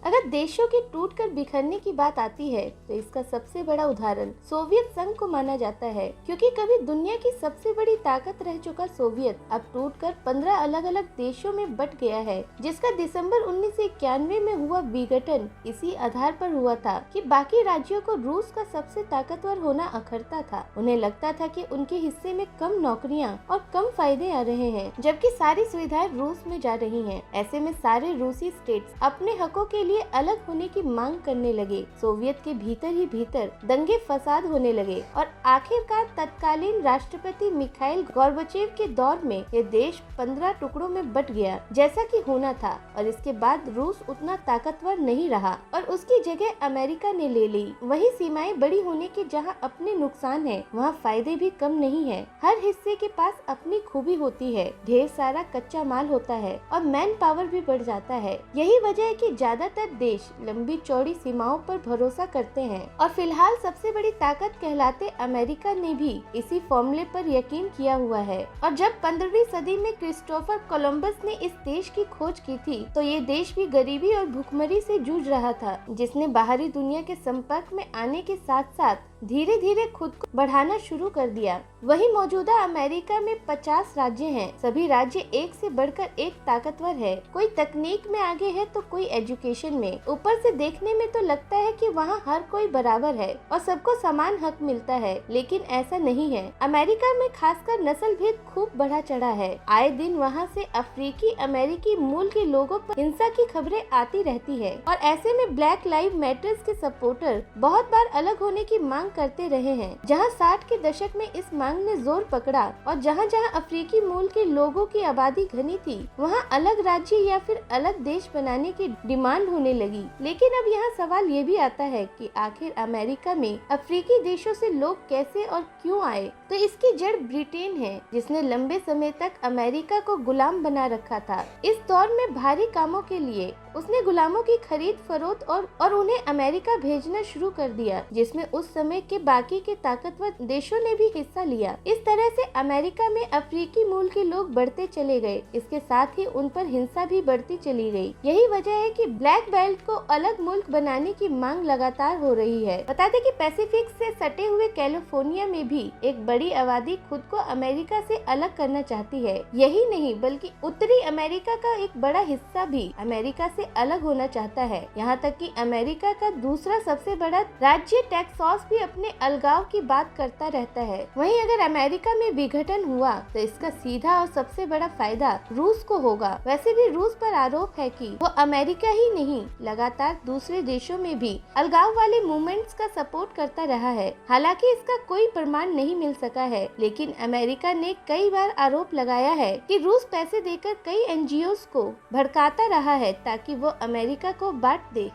अगर देशों के टूटकर बिखरने की बात आती है तो इसका सबसे बड़ा उदाहरण सोवियत संघ को माना जाता है, क्योंकि कभी दुनिया की सबसे बड़ी ताकत रह चुका सोवियत अब टूटकर 15 अलग अलग देशों में बट गया है, जिसका दिसंबर 1991 में हुआ विघटन इसी आधार पर हुआ था कि बाकी राज्यों को रूस का सबसे ताकतवर होना अखरता था। उन्हें लगता था कि उनके हिस्से में कम नौकरियां और कम फायदे आ रहे हैं, जबकि सारी सुविधाएं रूस में जा रही हैं। ऐसे में सारे रूसी स्टेट्स अपने हकों के लिए अलग होने की मांग करने लगे। सोवियत के भीतर ही भीतर दंगे फसाद होने लगे और आखिरकार तत्कालीन राष्ट्रपति मिखाइल गोर्बाचेव के दौर में ये देश 15 टुकड़ों में बट गया, जैसा कि होना था। और इसके बाद रूस उतना ताकतवर नहीं रहा और उसकी जगह अमेरिका ने ले ली। वही सीमाएं बड़ी होने के जहाँ अपने नुकसान है, वहाँ फायदे भी कम नहीं है। हर हिस्से के पास अपनी खूबी होती है, ढेर सारा कच्चा माल होता है और मैन पावर भी बढ़ जाता है। यही वजह है कि ज्यादातर देश लंबी चौड़ी सीमाओं पर भरोसा करते हैं और फिलहाल सबसे बड़ी ताकत कहलाते अमेरिका ने भी इसी फॉर्मूले पर यकीन किया हुआ है। और जब 15वीं सदी में क्रिस्टोफर कोलंबस ने इस देश की खोज की थी तो ये देश भी गरीबी और भूखमरी से जूझ रहा था, जिसने बाहरी दुनिया के संपर्क में आने के साथ साथ धीरे धीरे खुद को बढ़ाना शुरू कर दिया। वही मौजूदा अमेरिका में 50 राज्य हैं। सभी राज्य एक से बढ़कर एक ताकतवर है। कोई तकनीक में आगे है तो कोई एजुकेशन में। ऊपर से देखने में तो लगता है कि वहाँ हर कोई बराबर है और सबको समान हक मिलता है, लेकिन ऐसा नहीं है। अमेरिका में खासकर नस्ल भेद खूब बढ़ा चढ़ा है। आए दिन वहाँ से अफ्रीकी अमेरिकी मूल के लोगों पर हिंसा की खबरें आती रहती है और ऐसे में ब्लैक लाइव मैटर्स के सपोर्टर बहुत बार अलग होने की मांग करते रहे हैं। जहां 60 के दशक में इस मांग ने जोर पकड़ा और जहां जहां अफ्रीकी मूल के लोगों की आबादी घनी थी, वहां अलग राज्य या फिर अलग देश बनाने की डिमांड होने लगी। लेकिन अब यहाँ सवाल ये भी आता है कि आखिर अमेरिका में अफ्रीकी देशों से लोग कैसे और क्यों आए? तो इसकी जड़ ब्रिटेन है, जिसने लंबे समय तक अमेरिका को गुलाम बना रखा था। इस दौर में भारी कामों के लिए उसने गुलामों की खरीद फरोख्त और उन्हें अमेरिका भेजना शुरू कर दिया, जिसमें उस समय के बाकी के ताकतवर देशों ने भी हिस्सा लिया। इस तरह से अमेरिका में अफ्रीकी मूल के लोग बढ़ते चले गए। इसके साथ ही उन पर हिंसा भी बढ़ती चली गई। यही वजह है कि ब्लैक बेल्ट को अलग मुल्क बनाने की मांग लगातार हो रही है। बता दें कि पैसिफिक से सटे हुए कैलिफोर्निया में भी एक बड़ी आबादी खुद को अमेरिका से अलग करना चाहती है। यही नहीं बल्कि उत्तरी अमेरिका का एक बड़ा हिस्सा भी अमेरिका से अलग होना चाहता है। यहाँ तक कि अमेरिका का दूसरा सबसे बड़ा राज्य टेक्सास भी अपने अलगाव की बात करता रहता है। वहीं अगर अमेरिका में विघटन हुआ तो इसका सीधा और सबसे बड़ा फायदा रूस को होगा। वैसे भी रूस पर आरोप है कि वो अमेरिका ही नहीं, लगातार दूसरे देशों में भी अलगाव वाले मूवमेंट्स का सपोर्ट करता रहा है। हालांकि इसका कोई प्रमाण नहीं मिल सका है, लेकिन अमेरिका ने कई बार आरोप लगाया है कि रूस पैसे देकर कई एनजीओज को भड़काता रहा है ताकि वो अमेरिका को बांट दे।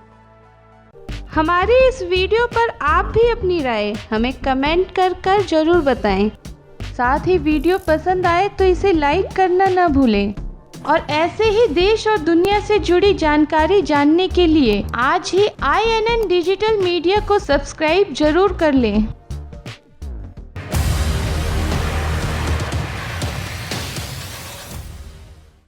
हमारी इस वीडियो पर आप भी अपनी राय हमें कमेंट कर जरूर बताएं। साथ ही वीडियो पसंद आए तो इसे लाइक करना ना भूलें और ऐसे ही देश और दुनिया से जुड़ी जानकारी जानने के लिए आज ही INN डिजिटल मीडिया को सब्सक्राइब जरूर कर लें।